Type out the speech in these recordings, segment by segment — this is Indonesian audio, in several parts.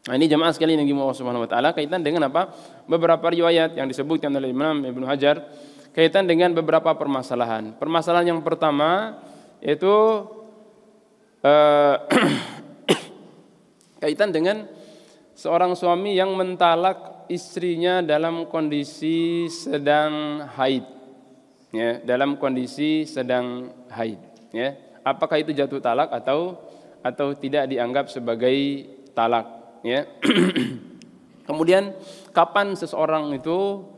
Nah, ini jamaah sekalian yang dimaulah Subhanahu wa taala kaitan dengan apa? Beberapa riwayat yang disebutkan oleh Imam Ibnu Hajar kaitan dengan beberapa permasalahan. Permasalahan yang pertama yaitu kaitan dengan seorang suami yang mentalak istrinya dalam kondisi sedang haid. Ya, dalam kondisi sedang haid, ya. Apakah itu jatuh talak atau tidak dianggap sebagai talak, ya. Kemudian kapan seseorang itu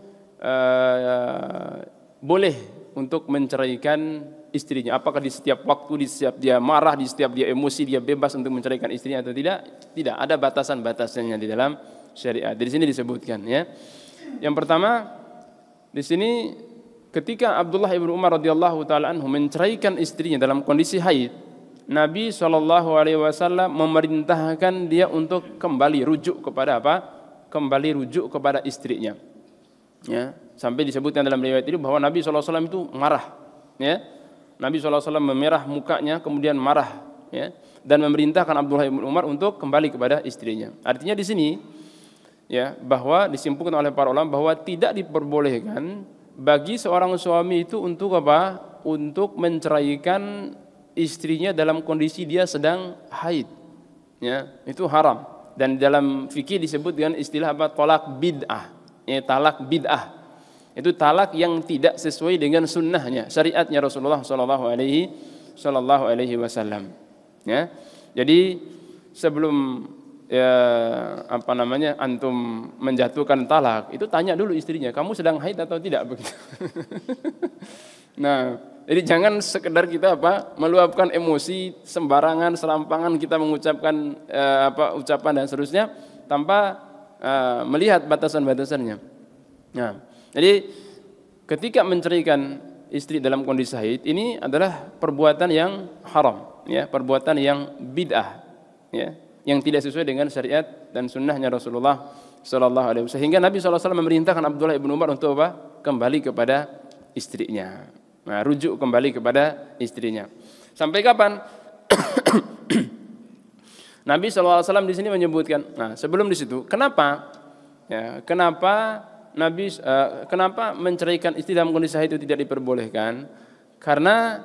boleh untuk menceraikan istrinya? Apakah di setiap waktu, di setiap dia marah, di setiap dia emosi, dia bebas untuk menceraikan istrinya atau tidak? Tidak, ada batasan-batasannya di dalam syariat. Di sini disebutkan, ya. Yang pertama, di sini ketika Abdullah ibnu Umar radhiyallahu taala anhu menceraikan istrinya dalam kondisi haid, Nabi SAW memerintahkan dia untuk kembali rujuk kepada apa? Kembali rujuk kepada istrinya. Ya, sampai disebutkan dalam riwayat itu bahwa Nabi SAW itu marah, ya. Nabi SAW memerah mukanya kemudian marah, ya, dan memerintahkan Abdullah bin Umar untuk kembali kepada istrinya. Artinya di sini, ya, bahwa disimpulkan oleh para ulama bahwa tidak diperbolehkan bagi seorang suami itu untuk apa? Untuk menceraikan istrinya dalam kondisi dia sedang haid, ya, itu haram. Dan dalam fikih disebut dengan istilah apa? Talak bid'ah, ya, talak bid'ah. Itu talak yang tidak sesuai dengan sunnahnya, syariatnya Rasulullah Sallallahu Alaihi Wasallam. Ya, jadi sebelum antum menjatuhkan talak, itu tanya dulu istrinya, kamu sedang haid atau tidak, begitu. Nah, jadi jangan sekedar kita meluapkan emosi sembarangan, serampangan kita mengucapkan ucapan dan seterusnya tanpa melihat batasan-batasannya. Nah, jadi ketika menceraikan istri dalam kondisi haid ini adalah perbuatan yang haram, ya, perbuatan yang bid'ah, ya, yang tidak sesuai dengan syariat dan sunnahnya Rasulullah Sallallahu Alaihi Wasallam. Sehingga Nabi SAW memerintahkan Abdullah bin Umar untuk kembali kepada istrinya. Nah, rujuk kembali kepada istrinya. Sampai kapan? Nabi SAW di sini menyebutkan. Nah, sebelum di situ, kenapa? Ya, kenapa kenapa menceraikan istri dalam kondisi haid itu tidak diperbolehkan? Karena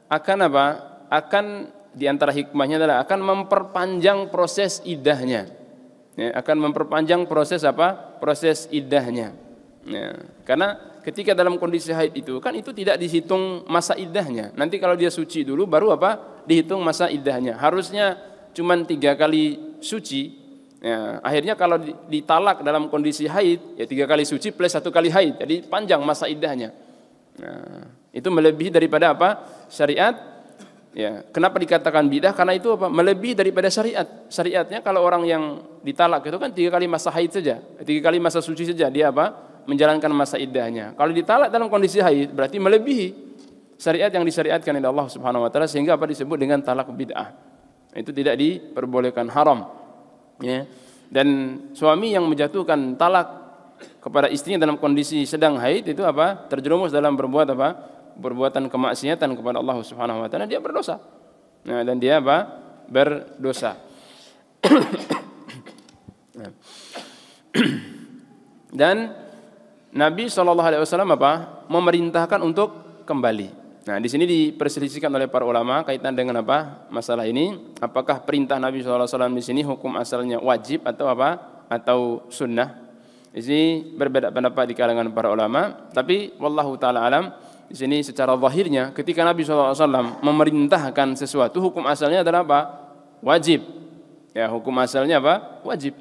akan di antara hikmahnya adalah akan memperpanjang proses iddahnya, ya, akan memperpanjang proses proses iddahnya, ya. Karena ketika dalam kondisi haid itu kan itu tidak dihitung masa iddahnya. Nanti kalau dia suci dulu baru dihitung masa iddahnya. Harusnya cuma 3 kali suci, ya. Akhirnya kalau ditalak dalam kondisi haid, ya 3 kali suci plus 1 kali haid, jadi panjang masa iddahnya. Nah, itu melebihi daripada syariat. Ya, kenapa dikatakan bidah? Karena itu melebihi daripada syariat. Syariatnya kalau orang yang ditalak itu kan 3 kali masa haid saja, 3 kali masa suci saja dia menjalankan masa iddahnya. Kalau ditalak dalam kondisi haid berarti melebihi syariat yang disyariatkan oleh Allah Subhanahu wa taala, sehingga disebut dengan talak bid'ah. Itu tidak diperbolehkan, haram. Ya. Dan suami yang menjatuhkan talak kepada istrinya dalam kondisi sedang haid itu terjerumus dalam perbuatan kemaksiatan kepada Allah Subhanahu wa taala, dia berdosa. Nah, dan dia berdosa. Dan Nabi SAW memerintahkan untuk kembali. Nah, di sini diperselisihkan oleh para ulama kaitan dengan masalah ini. Apakah perintah Nabi SAW di sini hukum asalnya wajib atau sunnah? Di sini berbeda pendapat di kalangan para ulama. Tapi wallahu taala alam, di sini secara zahirnya ketika Nabi SAW memerintahkan sesuatu, hukum asalnya adalah wajib. Ya, hukum asalnya wajib.